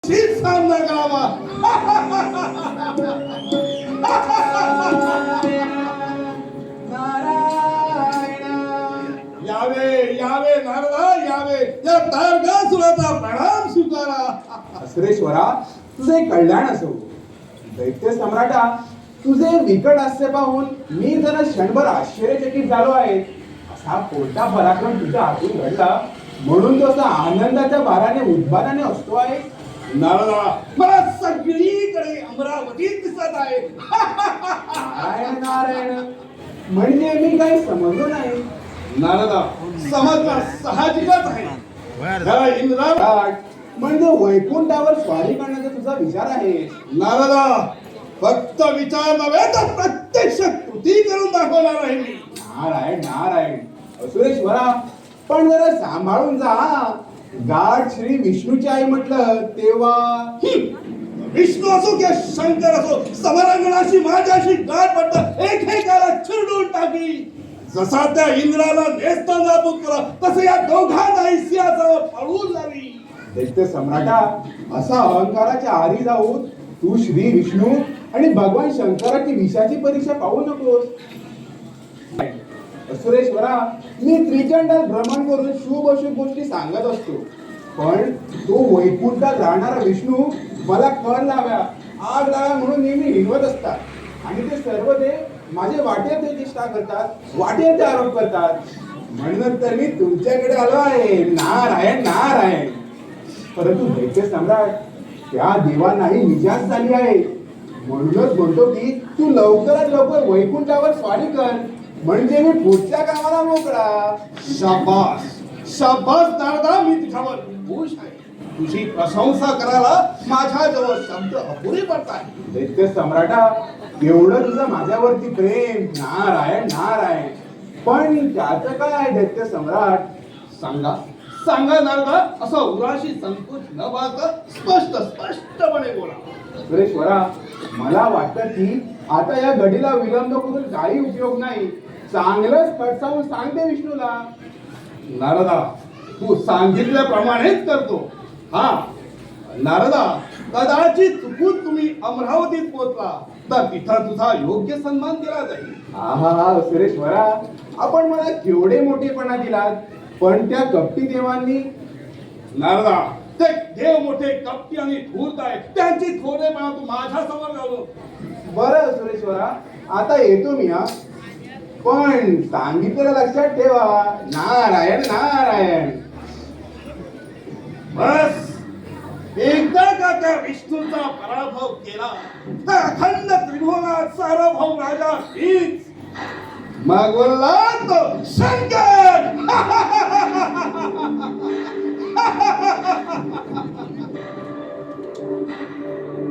शीच सामना करावा. यावे यावे नारदा यावे, या तारकासुराचा प्रणाम स्वीकारा. सुरेश्वरा, तुझे कल्याण असो. दैत्य सम्राटा, तुझे विकट हास्य पाहून मी जरा क्षणभर आश्चर्यचकित झालो आहे. असा कोणता पराक्रम तुझ्या हातून घडला म्हणून तो असा आनंदाच्या भाराने उद्भाराने असतो आहे. नारदा, मला सगळीकडे अमरावतीत दिसत आहे. नारायण नारायण, म्हणजे मी काही समजलो नाही. नारदा, समजणं साहजिकच आहे. त्या इंद्राला म्हणजे वैकुंठावर स्वारी करण्याचा तुझा विचार आहे. नारदा, फक्त विचार नव्हे तर प्रत्यक्ष कृती करून दाखवणार आहे मी. नारायण नारायण. सुरेश्वरा, पण जरा सांभाळून जा. गाठ श्री विष्णूची आई म्हटलं तेव्हा विष्णू असो किंवा शंकर असो, समरांगणाशी माझ्याशी गाठ पडत एकेकाला चिरडून टाकी. जसा त्या इंद्राला नेस्ताना पुत्र, तसे या दोघांनाही सिंहासनावर पळवून लावी. दैत्य सम्राटा, असा अहंकाराच्या आरी जाऊन तू श्री विष्णू आणि भगवान शंकराची विषाची परीक्षा पाहू नकोस. सुरेश्वरा, मी त्रिचंडात भ्रमण करून शुभ अशुभ गोष्टी सांगत असतो, पण तो वैकुंठात राहणारा विष्णू मला कर लाव्या आग लाव्या म्हणून नेहमी हिंडवत असतात. आणि ते सर्व देव माझे वाटेचे चेष्टा करतात, वाटेचे आरोप करतात. म्हणून तर मी तुमच्याकडे आलो आहे. नारायण नारायण. परंतु दैत्य सम्राट, त्या देवांनाही निजात झाली आहे. म्हणूनच म्हणतो की तू लवकरात लवकर वैकुंठावर स्वारी कर, म्हणजे मी पुढच्या कामाला मोकळा. शाबास शाबास नारदा, मी तुझ्यावर खुश आहे. तुझी प्रशंसा करायला माझ्याजवळ शब्द अपुरे पडतात. दैत्य सम्राटा, एवढं तुझं माझ्यावरती प्रेम. नारायण नारायण. पण त्याचं काय दैत्य सम्राट? सांगा सांगा नारदा, असं उराशी संकोच न बाळगता स्पष्टपणे बोला. सुरेश्वरा, मला वाटतं की आता या घडीला विलंब करून काही उपयोग नाही. चांगलंच खडसावून सांगते विष्णूला. नारदा, तू सांगितल्याप्रमाणेच करतो. हा नारदा, कदाचित चुकून तुम्ही अमरावतीत पोहोचला तर तिथं तुझा योग्य सन्मान केला जाईल. हा सुरेश्वरा, आपण मला केवढे मोठेपणा दिलात, पण त्या कपटी देवांनी. नारदा, ते देव मोठे कपटी आणि धूर्त आहेत, त्यांची थोडेपणा तू माझ्या समोर घालू. बरं सुरेश्वरा, आता येतो मी. हा, पण सांगितलेलं लक्षात ठेवा. नारायण नारायण. बस एकदा का त्या विष्णूचा पराभव केला तर अखंड त्रिभुवनात सार्वभौम राजा हीच. मग बोलला तो शंकर.